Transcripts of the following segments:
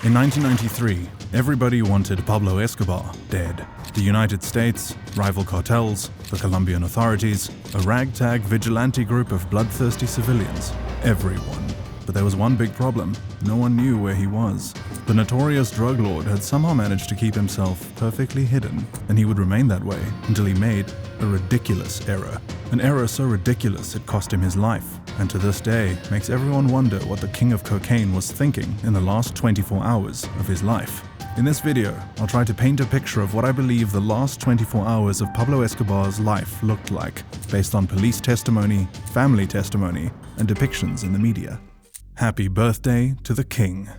In 1993, everybody wanted Pablo Escobar dead. The United States, rival cartels, the Colombian authorities, a ragtag vigilante group of bloodthirsty civilians. Everyone. But there was one big problem. No one knew where he was. The notorious drug lord had somehow managed to keep himself perfectly hidden, and he would remain that way until he made a ridiculous error. An error so ridiculous it cost him his life, and to this day makes everyone wonder what the king of cocaine was thinking in the last 24 hours of his life. In this video, I'll try to paint a picture of what I believe the last 24 hours of Pablo Escobar's life looked like, based on police testimony, family testimony, and depictions in the media. Happy birthday to the king.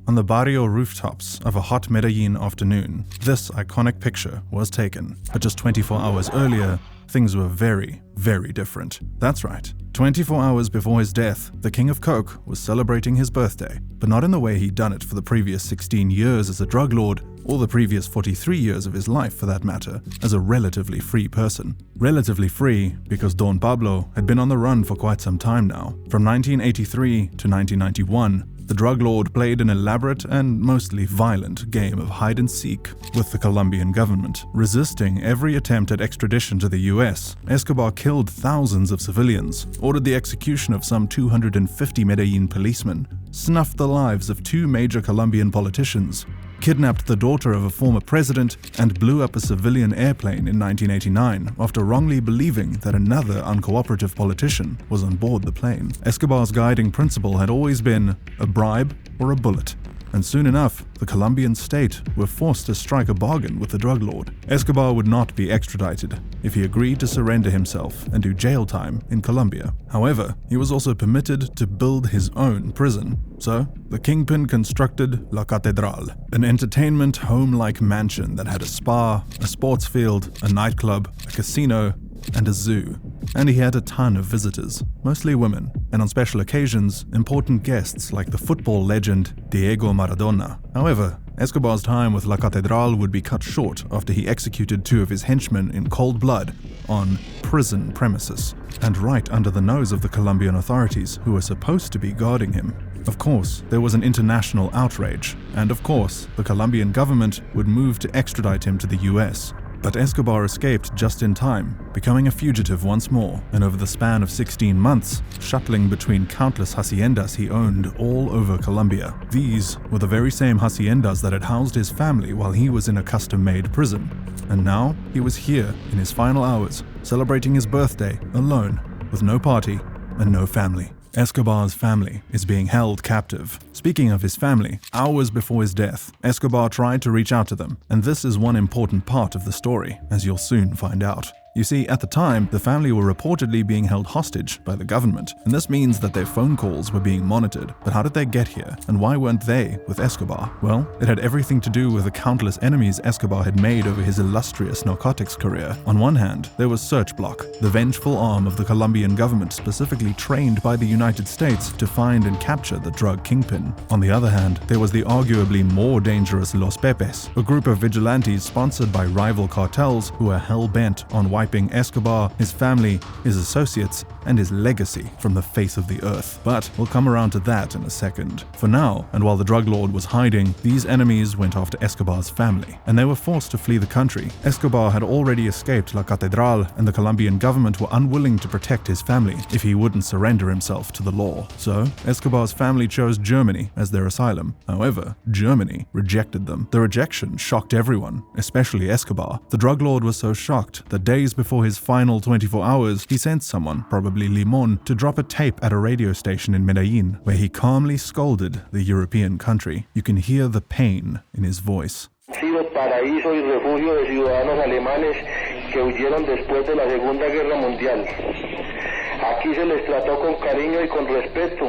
On the barrio rooftops of a hot Medellin afternoon, this iconic picture was taken. But just 24 hours earlier, things were very, very different. That's right. 24 hours before his death, the King of Coke was celebrating his birthday, but not in the way he'd done it for the previous 16 years as a drug lord, or the previous 43 years of his life for that matter, as a relatively free person. Relatively free because Don Pablo had been on the run for quite some time now. From 1983 to 1991, the drug lord played an elaborate and mostly violent game of hide-and-seek with the Colombian government. Resisting every attempt at extradition to the US, Escobar killed thousands of civilians, ordered the execution of some 250 Medellin policemen, snuffed the lives of 2 major Colombian politicians, kidnapped the daughter of a former president, and blew up a civilian airplane in 1989 after wrongly believing that another uncooperative politician was on board the plane. Escobar's guiding principle had always been a bribe or a bullet. And soon enough, the Colombian state were forced to strike a bargain with the drug lord. Escobar would not be extradited if he agreed to surrender himself and do jail time in Colombia. However, he was also permitted to build his own prison. So, the kingpin constructed La Catedral, an entertainment home-like mansion that had a spa, a sports field, a nightclub, a casino, and a zoo. And he had a ton of visitors, mostly women, and on special occasions, important guests like the football legend Diego Maradona. However, Escobar's time with La Catedral would be cut short after he executed 2 of his henchmen in cold blood on prison premises, and right under the nose of the Colombian authorities who were supposed to be guarding him. Of course, there was an international outrage, and of course, the Colombian government would move to extradite him to the US. But Escobar escaped just in time, becoming a fugitive once more, and over the span of 16 months, shuttling between countless haciendas he owned all over Colombia. These were the very same haciendas that had housed his family while he was in a custom-made prison. And now, he was here in his final hours, celebrating his birthday alone, with no party and no family. Escobar's family is being held captive. Speaking of his family, hours before his death, Escobar tried to reach out to them, and this is one important part of the story, as you'll soon find out. You see, at the time, the family were reportedly being held hostage by the government, and this means that their phone calls were being monitored. But how did they get here, and why weren't they with Escobar? Well, it had everything to do with the countless enemies Escobar had made over his illustrious narcotics career. On one hand, there was Search Block, the vengeful arm of the Colombian government specifically trained by the United States to find and capture the drug kingpin. On the other hand, there was the arguably more dangerous Los Pepes, a group of vigilantes sponsored by rival cartels who were hell-bent on wiping Escobar, his family, his associates, and his legacy from the face of the earth. But we'll come around to that in a second. For now, and while the drug lord was hiding, these enemies went after Escobar's family, and they were forced to flee the country. Escobar had already escaped La Catedral, and the Colombian government were unwilling to protect his family if he wouldn't surrender himself to the law. So, Escobar's family chose Germany as their asylum. However, Germany rejected them. The rejection shocked everyone, especially Escobar. The drug lord was so shocked that days before his final 24 hours, he sent someone, probably Limon, to drop a tape at a radio station in Medellin, where he calmly scolded the European country. You can hear the pain in his voice. Sido paraíso y refugio de ciudadanos alemanes que huyeron después de la Segunda Guerra Mundial. Aquí se les trató con cariño y con respeto,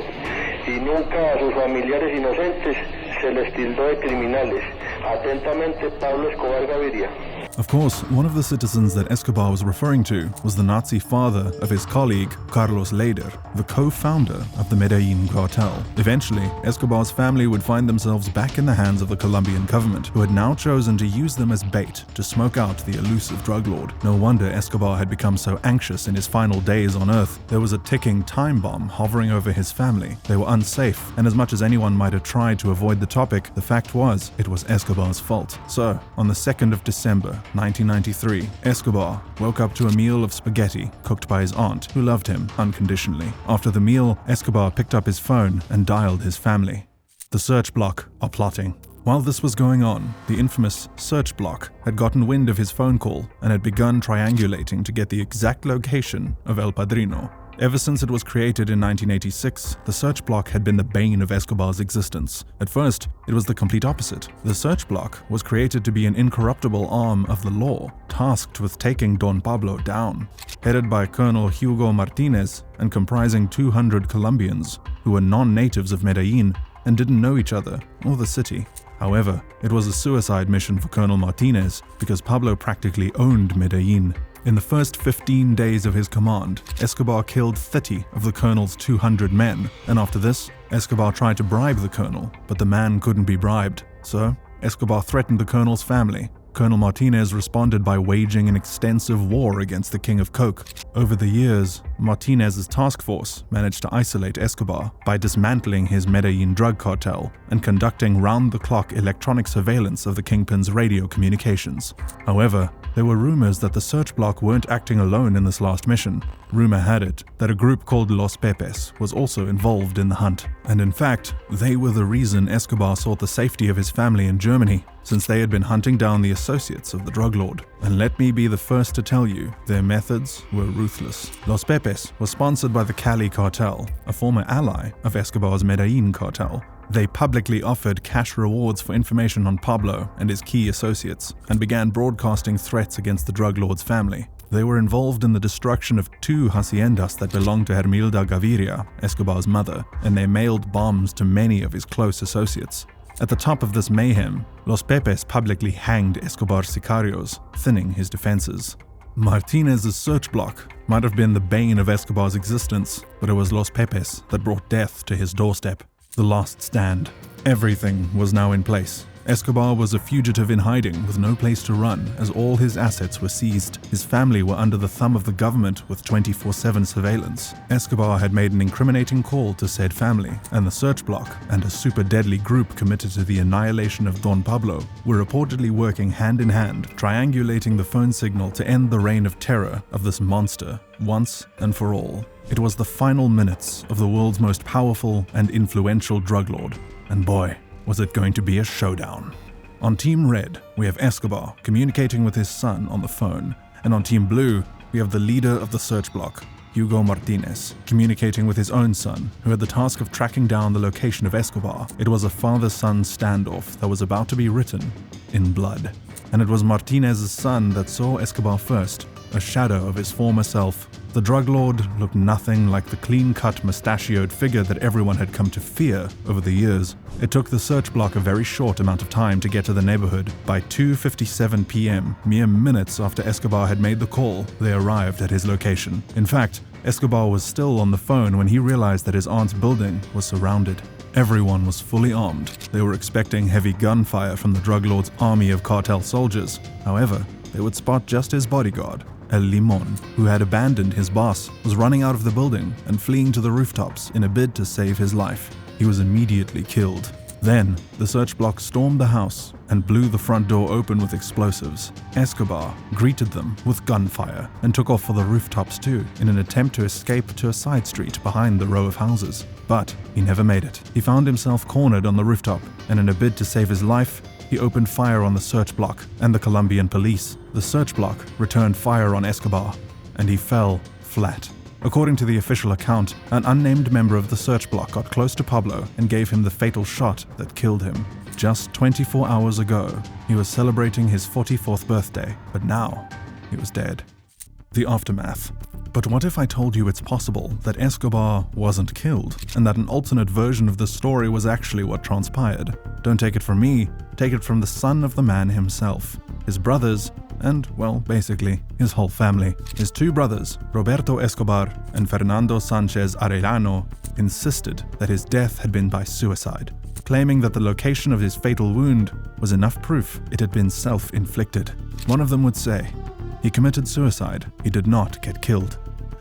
y nunca a sus familiares inocentes se les tildó de criminales. Atentamente, Pablo Escobar Gaviria. Of course, one of the citizens that Escobar was referring to was the Nazi father of his colleague, Carlos Leder, the co-founder of the Medellin cartel. Eventually, Escobar's family would find themselves back in the hands of the Colombian government, who had now chosen to use them as bait to smoke out the elusive drug lord. No wonder Escobar had become so anxious in his final days on Earth. There was a ticking time bomb hovering over his family. They were unsafe, and as much as anyone might have tried to avoid the topic, the fact was, it was Escobar's fault. So, on the 2nd of December, 1993, Escobar woke up to a meal of spaghetti cooked by his aunt, who loved him unconditionally. After the meal, Escobar picked up his phone and dialed his family. The search block are plotting. While this was going on, the infamous search block had gotten wind of his phone call and had begun triangulating to get the exact location of El Padrino. Ever since it was created in 1986, the search block had been the bane of Escobar's existence. At first, it was the complete opposite. The search block was created to be an incorruptible arm of the law, tasked with taking Don Pablo down. Headed by Colonel Hugo Martinez and comprising 200 Colombians who were non-natives of Medellin and didn't know each other or the city. However, it was a suicide mission for Colonel Martinez because Pablo practically owned Medellin. In the first 15 days of his command, Escobar killed 30 of the colonel's 200 men, and after this, Escobar tried to bribe the colonel, but the man couldn't be bribed. So, Escobar threatened the colonel's family. Colonel Martinez responded by waging an extensive war against the King of Coke. Over the years, Martinez's task force managed to isolate Escobar by dismantling his Medellin drug cartel and conducting round-the-clock electronic surveillance of the Kingpin's radio communications. However, there were rumors that the search block weren't acting alone in this last mission. Rumor had it that a group called Los Pepes was also involved in the hunt. And in fact, they were the reason Escobar sought the safety of his family in Germany, since they had been hunting down the associates of the drug lord. And let me be the first to tell you, their methods were ruthless. Los Pepes was sponsored by the Cali cartel, a former ally of Escobar's Medellin cartel. They publicly offered cash rewards for information on Pablo and his key associates, and began broadcasting threats against the drug lord's family. They were involved in the destruction of 2 haciendas that belonged to Hermilda Gaviria, Escobar's mother, and they mailed bombs to many of his close associates. At the top of this mayhem, Los Pepes publicly hanged Escobar's sicarios, thinning his defenses. Martinez's search block might have been the bane of Escobar's existence, but it was Los Pepes that brought death to his doorstep. The last stand. Everything was now in place. Escobar was a fugitive in hiding with no place to run, as all his assets were seized. His family were under the thumb of the government with 24/7 surveillance. Escobar had made an incriminating call to said family, and the search block and a super deadly group committed to the annihilation of Don Pablo were reportedly working hand in hand, triangulating the phone signal to end the reign of terror of this monster once and for all. It was the final minutes of the world's most powerful and influential drug lord, and boy, was it going to be a showdown. On Team Red, we have Escobar communicating with his son on the phone, and on Team Blue, we have the leader of the search block, Hugo Martinez, communicating with his own son, who had the task of tracking down the location of Escobar. It was a father-son standoff that was about to be written in blood. And it was Martinez's son that saw Escobar first, a shadow of his former self. The drug lord looked nothing like the clean-cut, mustachioed figure that everyone had come to fear over the years. It took the search block a very short amount of time to get to the neighborhood. By 2:57 p.m., mere minutes after Escobar had made the call, they arrived at his location. In fact, Escobar was still on the phone when he realized that his aunt's building was surrounded. Everyone was fully armed. They were expecting heavy gunfire from the drug lord's army of cartel soldiers. However, they would spot just his bodyguard, El Limon, who had abandoned his boss, was running out of the building and fleeing to the rooftops in a bid to save his life. He was immediately killed. Then, the search block stormed the house and blew the front door open with explosives. Escobar greeted them with gunfire and took off for the rooftops too, in an attempt to escape to a side street behind the row of houses. But he never made it. He found himself cornered on the rooftop, and in a bid to save his life, he opened fire on the search block and the Colombian police. The search block returned fire on Escobar, and he fell flat. According to the official account, an unnamed member of the search block got close to Pablo and gave him the fatal shot that killed him. Just 24 hours ago, he was celebrating his 44th birthday, but now he was dead. The aftermath. But what if I told you it's possible that Escobar wasn't killed, and that an alternate version of the story was actually what transpired? Don't take it from me, take it from the son of the man himself, his brothers, and, well, basically, his whole family. His two brothers, Roberto Escobar and Fernando Sanchez Arellano, insisted that his death had been by suicide, claiming that the location of his fatal wound was enough proof it had been self-inflicted. One of them would say, "He committed suicide, he did not get killed."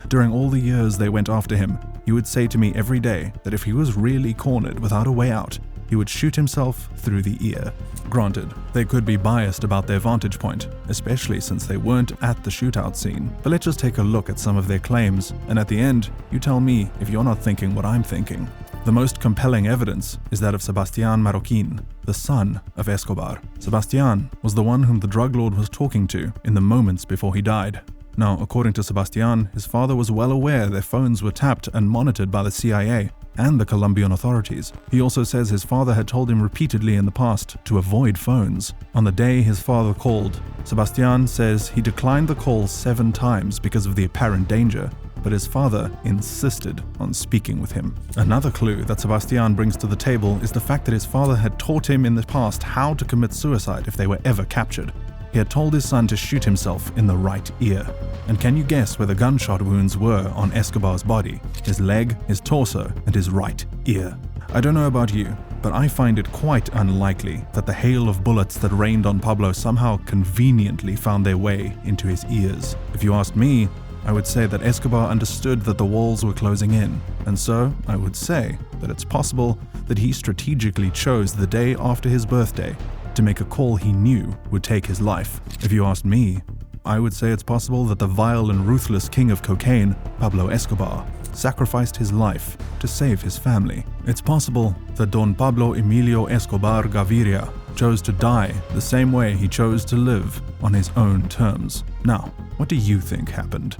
During all the years they went after him, he would say to me every day that if he was really cornered without a way out, he would shoot himself through the ear. Granted, they could be biased about their vantage point, especially since they weren't at the shootout scene, but let's just take a look at some of their claims, and at the end, you tell me if you're not thinking what I'm thinking. The most compelling evidence is that of Sebastián Marroquín, the son of Escobar. Sebastián was the one whom the drug lord was talking to in the moments before he died. Now, according to Sebastián, his father was well aware their phones were tapped and monitored by the CIA and the Colombian authorities. He also says his father had told him repeatedly in the past to avoid phones. On the day his father called, Sebastián says he declined the call 7 times because of the apparent danger, but his father insisted on speaking with him. Another clue that Sebastián brings to the table is the fact that his father had taught him in the past how to commit suicide if they were ever captured. He had told his son to shoot himself in the right ear. And can you guess where the gunshot wounds were on Escobar's body? His leg, his torso, and his right ear. I don't know about you, but I find it quite unlikely that the hail of bullets that rained on Pablo somehow conveniently found their way into his ears. If you asked me, I would say that Escobar understood that the walls were closing in, and so I would say that it's possible that he strategically chose the day after his birthday to make a call he knew would take his life. If you asked me, I would say it's possible that the vile and ruthless king of cocaine, Pablo Escobar, sacrificed his life to save his family. It's possible that Don Pablo Emilio Escobar Gaviria chose to die the same way he chose to live, on his own terms. Now, what do you think happened?